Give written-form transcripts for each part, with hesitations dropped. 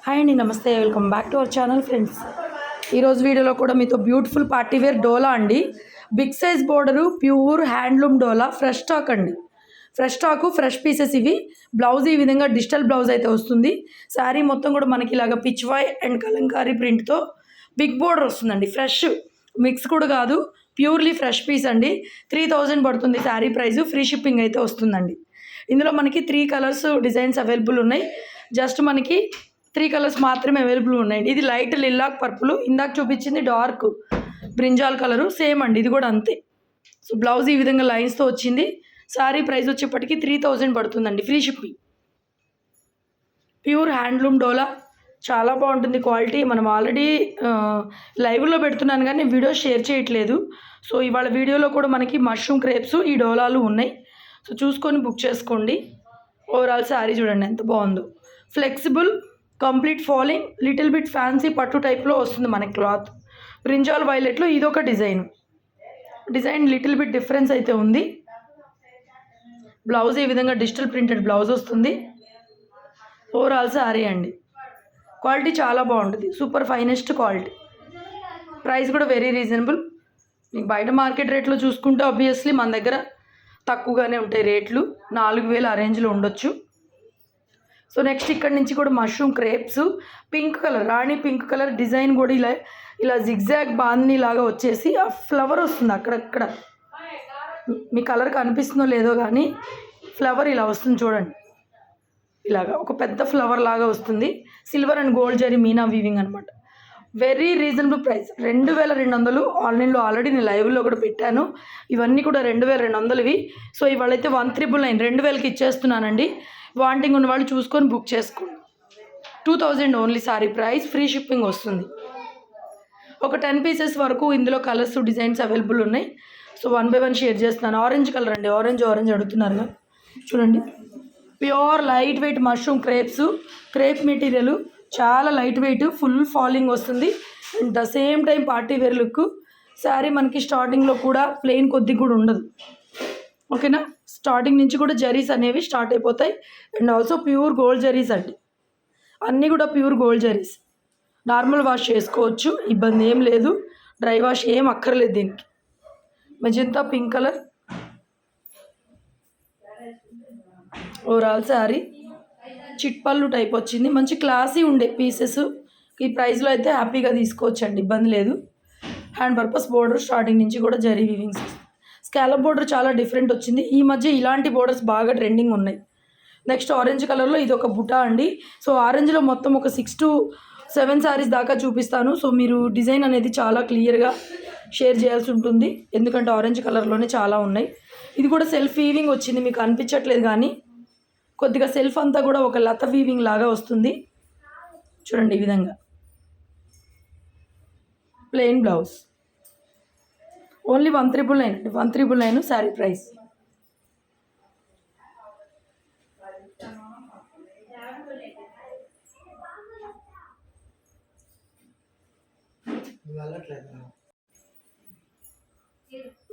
Hi అండి, నమస్తే, welcome back to our channel friends. ఈరోజు వీడియోలో కూడా మీతో బ్యూటిఫుల్ పార్టీవేర్ డోలా అండి. Big size border, pure handloom డోలా, ఫ్రెష్ స్టాక్ అండి. ఫ్రెష్ స్టాకు, ఫ్రెష్ పీసెస్ ఇవి. బ్లౌజ్ ఈ విధంగా డిజిటల్ బ్లౌజ్ అయితే వస్తుంది. శారీ మొత్తం కూడా మనకి ఇలాగ పిచ్వాయ్ అండ్ కలంకారీ ప్రింట్తో బిగ్ బోర్డర్ వస్తుందండి. ఫ్రెష్ మిక్స్ కూడా కాదు, ప్యూర్లీ ఫ్రెష్ పీస్ అండి. 3000 పడుతుంది శారీ ప్రైస్. ఫ్రీ షిప్పింగ్ అయితే వస్తుందండి. ఇందులో మనకి 3 కలర్స్ డిజైన్స్ అవైలబుల్ ఉన్నాయి. జస్ట్ మనకి 3 కలర్స్ మాత్రమే అవైలబుల్ ఉన్నాయండి. ఇది లైట్ లిల్లాక్ పర్పుల్, ఇందాక చూపించింది డార్క్ బ్రింజాల్ కలరు, సేమ్ అండి ఇది కూడా అంతే. సో బ్లౌజ్ ఈ విధంగా లైన్స్తో వచ్చింది. శారీ ప్రైస్ వచ్చేప్పటికి 3000 పడుతుందండి, ఫ్రీ షిప్పింగ్. ప్యూర్ హ్యాండ్లూమ్ డోలా, చాలా బాగుంటుంది క్వాలిటీ. మనం ఆల్రెడీ లైవ్లో పెడుతున్నాను కానీ వీడియో షేర్ చేయట్లేదు. సో ఇవాళ వీడియోలో కూడా మనకి మష్రూమ్ క్రేప్స్, ఈ డోలాలు ఉన్నాయి. సో చూసుకొని బుక్ చేసుకోండి. ఓవరాల్ శారీ చూడండి ఎంత బాగుందో. Flexible, complete falling, little bit fancy పట్టు టైప్లో వస్తుంది మనకి క్లాత్. బ్రింజాల్ వైలెట్లో ఇదొక డిజైన్ లిటిల్ బిట్ డిఫరెన్స్ అయితే ఉంది. బ్లౌజ్ ఈ విధంగా డిజిటల్ ప్రింటెడ్ బ్లౌజ్ వస్తుంది. ఓవరాల్ శారీ అండి. క్వాలిటీ చాలా బాగుంటుంది, సూపర్ ఫైనెస్ట్ క్వాలిటీ. ప్రైస్ కూడా వెరీ రీజనబుల్. మీకు బయట మార్కెట్ రేట్లో చూసుకుంటే ఆబ్వియస్లీ మన దగ్గర తక్కువగానే ఉంటాయి రేట్లు. 4000 ఆ రేంజ్లో ఉండొచ్చు. సో నెక్స్ట్ ఇక్కడ నుంచి కూడా మష్రూమ్ క్రేప్స్, పింక్ కలర్, రాణి పింక్ కలర్ డిజైన్ కూడా ఇలా జిగ్జాగ్ బాందీ లాగా వచ్చేసి ఆ ఫ్లవర్ వస్తుంది అక్కడక్కడ. మీ కలర్ కనిపిస్తుందో లేదో కానీ ఫ్లవర్ ఇలా వస్తుంది చూడండి. ఇలాగా ఒక పెద్ద ఫ్లవర్ లాగా వస్తుంది. Silver and gold zari meena weaving అనమాట. Very reasonable price. 2200 ఆన్లైన్లో ఆల్రెడీ నేను లైవ్లో కూడా పెట్టాను. ఇవన్నీ కూడా 2200వి. సో ఇవాళైతే 1399, 2000కి ఇచ్చేస్తున్నానండి. వాంటింగ్ ఉన్న వాళ్ళు చూసుకొని బుక్ చేసుకోండి. 2000 only sari price, free shipping వస్తుంది. ఒక 10 పీసెస్ వరకు ఇందులో కలర్స్ డిజైన్స్ అవైలబుల్ ఉన్నాయి. సో 1 బై 1 షేర్ చేస్తున్నాను. ఆరెంజ్ కలర్ అండి, ఆరెంజ్ అడుగుతున్నారు చూడండి. Pure light weight mushroom crepes, crepe material చాలా లైట్ వెయిట్, ఫుల్ ఫాలింగ్ వస్తుంది. And the same time party wear look. Sari మనకి స్టార్టింగ్లో కూడా ప్లెయిన్ కొద్దిగా కూడా ఉండదు, ఓకేనా. స్టార్టింగ్ నుంచి కూడా జరీస్ అనేవి స్టార్ట్ అయిపోతాయి. And also pure gold zaris అండి, అన్నీ కూడా pure gold zaris. Normal wash చేసుకోవచ్చు, ఇబ్బంది ఏం లేదు. డ్రై వాష్ ఏం అక్కర్లేదు దీనికి. Magenta pink colour. Overall sari చిట్పల్లు టైప్ వచ్చింది. మంచి క్లాసీ ఉండే పీసెస్. ఈ ప్రైస్లో అయితే హ్యాపీగా తీసుకోవచ్చండి, ఇబ్బంది లేదు. హ్యాండ్ పర్పస్ బోర్డర్ స్టార్టింగ్ నుంచి కూడా జరీ వీవింగ్స్. స్కాలప్ బోర్డర్ చాలా డిఫరెంట్ వచ్చింది. ఈ మధ్య ఇలాంటి బోర్డర్స్ బాగా ట్రెండింగ్ ఉన్నాయి. నెక్స్ట్ ఆరెంజ్ కలర్లో ఇది ఒక బుటా అండి. సో ఆరెంజ్లో మొత్తం ఒక 6 to 7 శారీస్ దాకా చూపిస్తాను. సో మీరు డిజైన్ అనేది చాలా క్లియర్గా షేర్ చేయాల్సి ఉంటుంది, ఎందుకంటే ఆరెంజ్ కలర్లోనే చాలా ఉన్నాయి. ఇది కూడా సెల్ఫ్ వీవింగ్ వచ్చింది, మీకు అనిపించట్లేదు కానీ కొద్దిగా సెల్ఫ్ అంతా కూడా ఒక లత వీవింగ్ లాగా వస్తుంది చూడండి. ఈ విధంగా ప్లెయిన్ బ్లౌజ్. ఓన్లీ 1399 అండి, 1399 శారీ ప్రైస్.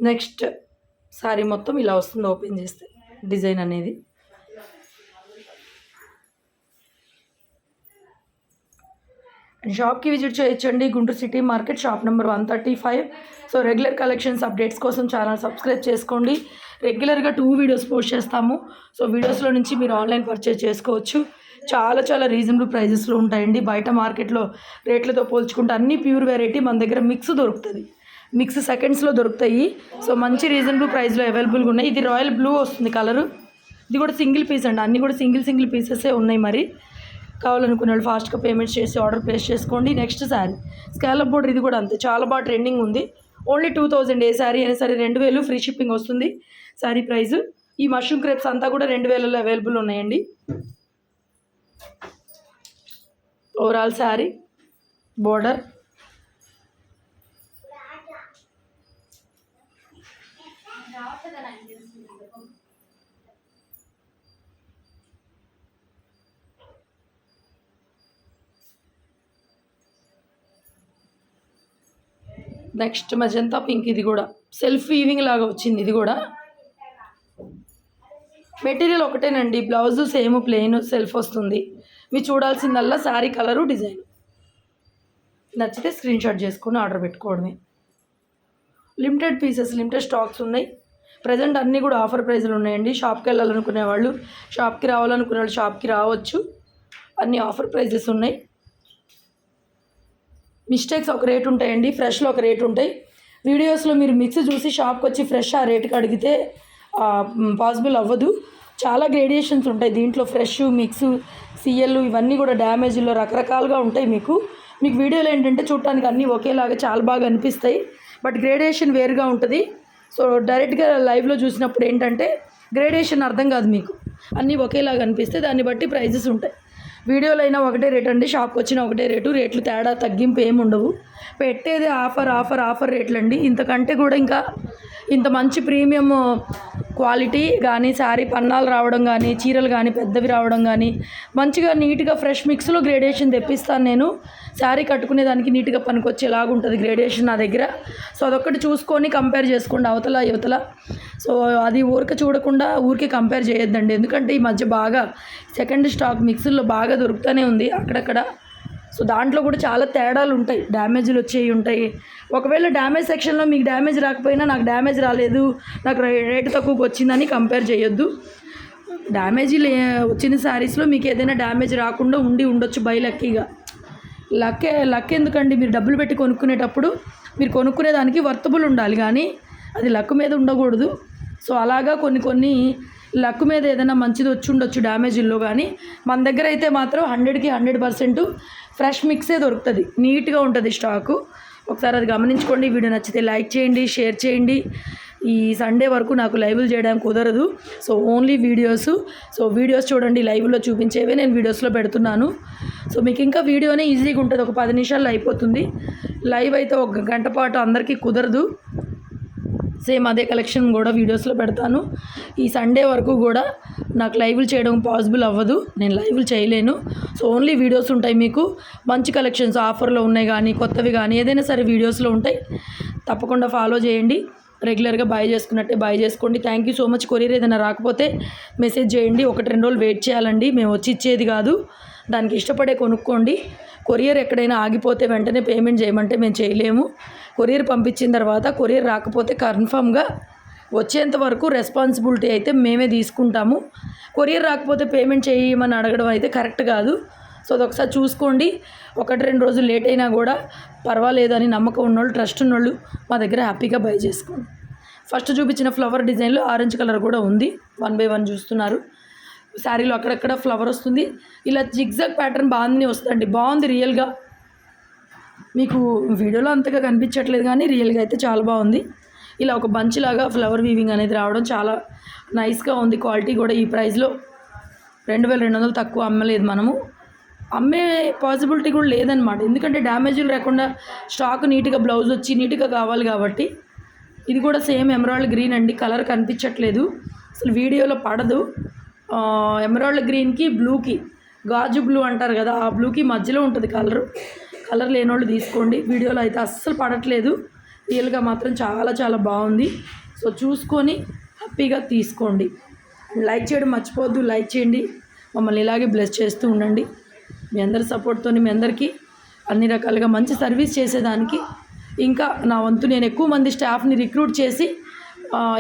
నెక్స్ట్ శారీ మొత్తం ఇలా వస్తుంది ఓపెన్ చేస్తే డిజైన్ అనేది. షాప్కి విజిట్ చేయొచ్చండి, Guntur city market, shop number 135. So regular collections updates కోసం ఛానల్ సబ్స్క్రైబ్ చేసుకోండి. రెగ్యులర్గా 2 వీడియోస్ పోస్ట్ చేస్తాము. సో వీడియోస్లో నుంచి మీరు ఆన్లైన్ పర్చేజ్ చేసుకోవచ్చు. చాలా రీజనబుల్ ప్రైజెస్లో ఉంటాయండి. బయట మార్కెట్లో రేట్లతో పోల్చుకుంటే అన్ని ప్యూర్ వెరైటీ మన దగ్గర మిక్స్ దొరుకుతుంది. మిక్స్ సెకండ్స్లో దొరుకుతాయి. సో మంచి రీజనబుల్ ప్రైస్లో అవైలబుల్గా ఉన్నాయి. ఇది రాయల్ బ్లూ వస్తుంది కలరు. ఇది కూడా సింగిల్ పీస్ అండి, అన్నీ కూడా సింగిల్ పీసెసే ఉన్నాయి. మరి కావాలనుకునే వాళ్ళు ఫాస్ట్గా పేమెంట్స్ చేసి ఆర్డర్ ప్లేస్ చేసుకోండి. నెక్స్ట్ శారీ స్కాలప్ బోర్డర్, ఇది కూడా అంతే, చాలా బాగా ట్రెండింగ్ ఉంది. ఓన్లీ 2000. ఏ శారీ అయినా సరే 2000 ఫ్రీ షిప్పింగ్ వస్తుంది శారీ ప్రైస్. ఈ మష్రూమ్ క్రేప్స్ అంతా కూడా 2000లో అవైలబుల్ ఉన్నాయండి. Overall sari border. Next magenta pink, ఇది కూడా సెల్ఫ్ వీవింగ్ లాగా వచ్చింది. ఇది కూడా మెటీరియల్ ఒకటేనండి, బ్లౌజు సేమ్ ప్లెయిన్ సెల్ఫ్ వస్తుంది. ఇవి చూడాల్సిందల్లా శారీ కలరు డిజైన్. నచ్చితే స్క్రీన్ షాట్ చేసుకొని ఆర్డర్ పెట్టుకోవడమే. లిమిటెడ్ పీసెస్, లిమిటెడ్ స్టాక్స్ ఉన్నాయి. ప్రజెంట్ అన్నీ కూడా ఆఫర్ ప్రైస్లు ఉన్నాయండి. షాప్కి వెళ్ళాలనుకునే వాళ్ళు షాప్కి రావాలనుకునే వాళ్ళు షాప్కి రావచ్చు. అన్నీ ఆఫర్ ప్రైజెస్ ఉన్నాయి. మిస్టేక్స్ ఒక రేట్ ఉంటాయండి, ఫ్రెష్లో ఒక రేట్ ఉంటాయి. వీడియోస్లో మీరు మిక్స్ చూసి షాప్కి వచ్చి ఫ్రెష్ ఆ రేట్కి అడిగితే పాసిబుల్ అవ్వదు. చాలా గ్రేడియేషన్స్ ఉంటాయి దీంట్లో. ఫ్రెష్, మిక్స్, సిఎల్ ఇవన్నీ కూడా డ్యామేజ్లో రకరకాలుగా ఉంటాయి. మీకు వీడియోలో ఏంటంటే చూడటానికి అన్నీ ఒకేలాగా చాలా బాగా అనిపిస్తాయి, బట్ గ్రేడియేషన్ వేరుగా ఉంటుంది. సో డైరెక్ట్గా లైవ్లో చూసినప్పుడు ఏంటంటే గ్రేడియేషన్ అర్థం కాదు మీకు, అన్నీ ఒకేలాగా అనిపిస్తాయి. దాన్ని బట్టి ప్రైజెస్ ఉంటాయి. వీడియోలో అయినా ఒకటే రేట్ అండి, షాప్కి వచ్చినా ఒకటే రేటు. రేట్లు తేడా తగ్గింపు ఏమి ఉండవు. పెట్టేదే ఆఫర్ రేట్లు అండి. ఇంతకంటే కూడా ఇంకా ఇంత మంచి ప్రీమియం క్వాలిటీ కానీ, శారీ పన్నాలు రావడం కానీ, చీరలు కానీ పెద్దవి రావడం కానీ, మంచిగా నీట్గా ఫ్రెష్ మిక్స్లో గ్రేడేషన్ తెప్పిస్తాను నేను. శారీ కట్టుకునేదానికి నీట్గా పనికొచ్చేలాగా ఉంటుంది గ్రేడేషన్ నా దగ్గర. సో అదొక్కటి చూసుకొని కంపేర్ చేసుకోండి అవతల యువతల. సో అది ఊరికే చూడకుండా ఊరికే కంపేర్ చేయొద్దండి, ఎందుకంటే ఈ మధ్య బాగా సెకండ్ స్టాక్ మిక్స్లో బాగా దొరుకుతూనే ఉంది అక్కడక్కడ. సో దాంట్లో కూడా చాలా తేడాలు ఉంటాయి, డ్యామేజ్లు వచ్చేవి ఉంటాయి. ఒకవేళ డ్యామేజ్ సెక్షన్లో మీకు డ్యామేజ్ రాకపోయినా నాకు డ్యామేజ్ రాలేదు, నాకు రేటు తక్కువకి వచ్చిందని కంపేర్ చేయొద్దు. డ్యామేజీలు వచ్చిన శారీస్లో మీకు ఏదైనా డ్యామేజ్ రాకుండా ఉండొచ్చు బై లక్కీగా. లక్ ఎందుకండి? మీరు డబ్బులు పెట్టి కొనుక్కునేటప్పుడు మీరు కొనుక్కునేదానికి వర్తబుల్ ఉండాలి, కానీ అది లక్ మీద ఉండకూడదు. సో అలాగా కొన్ని లక్ మీద ఏదైనా మంచిది వచ్చి ఉండొచ్చు డ్యామేజీల్లో, కానీ మన దగ్గర అయితే మాత్రం 100కి 100% ఫ్రెష్ మిక్సే దొరుకుతుంది, నీట్గా ఉంటుంది స్టాకు. ఒకసారి అది గమనించుకోండి. వీడియో నచ్చితే లైక్ చేయండి, షేర్ చేయండి. ఈ సండే వరకు నాకు లైవ్లు చేయడానికి కుదరదు, so only videos. So videos చూడండి, లైవ్లో చూపించేవే నేను వీడియోస్లో పెడుతున్నాను. సో మీకు ఇంకా వీడియోనే ఈజీగా ఉంటుంది, ఒక 10 నిమిషాల్లో అయిపోతుంది. లైవ్ అయితే ఒక గంట పాటు అందరికీ కుదరదు. సేమ్ అదే కలెక్షన్ కూడా వీడియోస్లో పెడతాను. ఈ సండే వరకు కూడా నాకు లైవ్లు చేయడం పాసిబుల్ అవ్వదు, నేను లైవ్లు చేయలేను. సో ఓన్లీ వీడియోస్ ఉంటాయి. మీకు మంచి కలెక్షన్స్ ఆఫర్లో ఉన్నాయి కానీ, కొత్తవి కానీ ఏదైనా సరే వీడియోస్లో ఉంటాయి. తప్పకుండా ఫాలో చేయండి. రెగ్యులర్గా బై చేసుకున్నట్టే బై చేసుకోండి. Thank you so much. Courier ఏదైనా రాకపోతే మెసేజ్ చేయండి, 1-2 రోజులు వెయిట్ చేయాలండి, మేము వచ్చి ఇచ్చేది కాదు. దానికి ఇష్టపడే కొనుక్కోండి. కొరియర్ ఎక్కడైనా ఆగిపోతే వెంటనే పేమెంట్ చేయమంటే మేము చేయలేము. కొరియర్ పంపించిన తర్వాత కొరియర్ రాకపోతే కన్ఫామ్గా వచ్చేంత వరకు రెస్పాన్సిబిలిటీ అయితే మేమే తీసుకుంటాము. కొరియర్ రాకపోతే పేమెంట్ చేయమని అడగడం అయితే కరెక్ట్ కాదు. సో అదొకసారి చూసుకోండి. 1-2 రోజులు లేట్ అయినా కూడా పర్వాలేదని నమ్మకం ఉన్నోళ్ళు, ట్రస్ట్ ఉన్నోళ్ళు మా దగ్గర హ్యాపీగా బై చేసుకోండి. ఫస్ట్ చూపించిన ఫ్లవర్ డిజైన్లో ఆరెంజ్ కలర్ కూడా ఉంది, 1 by 1 చూస్తున్నారు. శారీలో అక్కడక్కడ ఫ్లవర్ వస్తుంది, ఇలా జిగ్జాగ్ ప్యాటర్న్ బాగానే వస్తుందండి, బాగుంది రియల్గా. మీకు వీడియోలో అంతగా కనిపించట్లేదు కానీ రియల్గా అయితే చాలా బాగుంది. ఇలా ఒక బంచ్ లాగా ఫ్లవర్ వీవింగ్ అనేది రావడం చాలా నైస్గా ఉంది. క్వాలిటీ కూడా ఈ ప్రైస్లో 2200 తక్కువ అమ్మలేదు, మనము అమ్మే పాసిబిలిటీ కూడా లేదనమాట. ఎందుకంటే డ్యామేజీలు రాకుండా స్టాక్ నీట్గా బ్లౌజ్ వచ్చి నీట్గా కావాలి కాబట్టి. ఇది కూడా సేమ్ ఎమరాల్డ్ గ్రీన్ అండి, కలర్ కనిపించట్లేదు అసలు వీడియోలో పడదు. ఎమరాల్డ్ గ్రీన్కి బ్లూకి, గాజు బ్లూ అంటారు కదా, ఆ బ్లూకి మధ్యలో ఉంటుంది కలర్ లేనోళ్ళు తీసుకోండి. వీడియోలో అయితే అస్సలు పడట్లేదు, రియల్గా మాత్రం చాలా చాలా బాగుంది. సో చూసుకొని హ్యాపీగా తీసుకోండి. లైక్ చేయడం మర్చిపోవద్దు, లైక్ చేయండి. మమ్మల్ని ఇలాగే బ్లెస్ చేస్తూ ఉండండి. మీ అందరి సపోర్ట్తో మీ అందరికీ అన్ని రకాలుగా మంచి సర్వీస్ చేసేదానికి ఇంకా నా వంతు నేను ఎక్కువ మంది స్టాఫ్ని రిక్రూట్ చేసి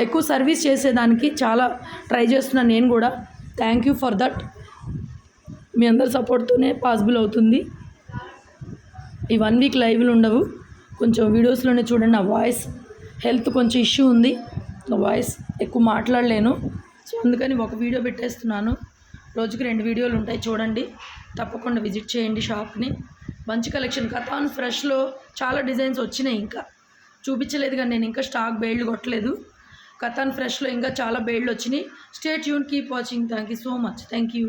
ఎక్కువ సర్వీస్ చేసేదానికి చాలా ట్రై చేస్తున్నాను నేను కూడా. Thank you for that. మీ అందరి సపోర్ట్తోనే పాసిబుల్ అవుతుంది. ఈ 1 వీక్ లైవ్లు ఉండవు, కొంచెం వీడియోస్లోనే చూడండి. నా వాయిస్ హెల్త్ కొంచెం ఇష్యూ ఉంది, నా వాయిస్ ఎక్కువ మాట్లాడలేను. సో అందుకని ఒక వీడియో పెట్టేస్తున్నాను. రోజుకి 2 వీడియోలు ఉంటాయి, చూడండి. తప్పకుండా విజిట్ చేయండి షాప్ని. మంచి కలెక్షన్ కథాన్ ఫ్రెష్లో చాలా డిజైన్స్ వచ్చినాయి, ఇంకా చూపించలేదు కానీ నేను ఇంకా స్టాక్ బేల్డ్ కొట్టలేదు. కథాన్ ఫ్రెష్లో ఇంకా చాలా బేల్డ్ వచ్చినాయి. Stay tune, keep watching. Thank you so much. Thank you.